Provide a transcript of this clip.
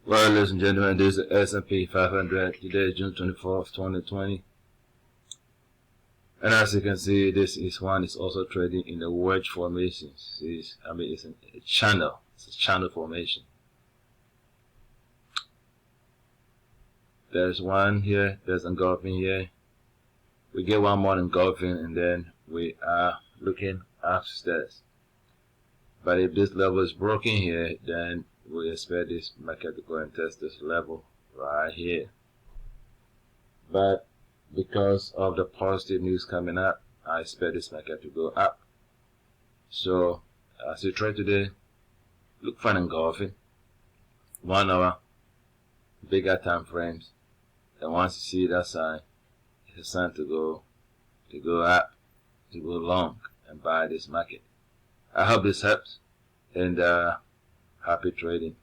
Well, ladies and gentlemen, this is the S&P 500. Today is June 24th, 2020. And as you can see, this is one is also trading in a wedge formation. It's a channel. It's a channel formation. There's one here. There's engulfing here. We get one more engulfing, and then we are looking upstairs. But if this level is broken here, then we expect this market to go and test this level right here. But because of the positive news coming up, I expect this market to go up. So as you trade today, look for an engulfing 1 hour, bigger time frames. And once you see that sign, it's a sign to go up, to go long and buy this market. I hope this helps, and happy trading.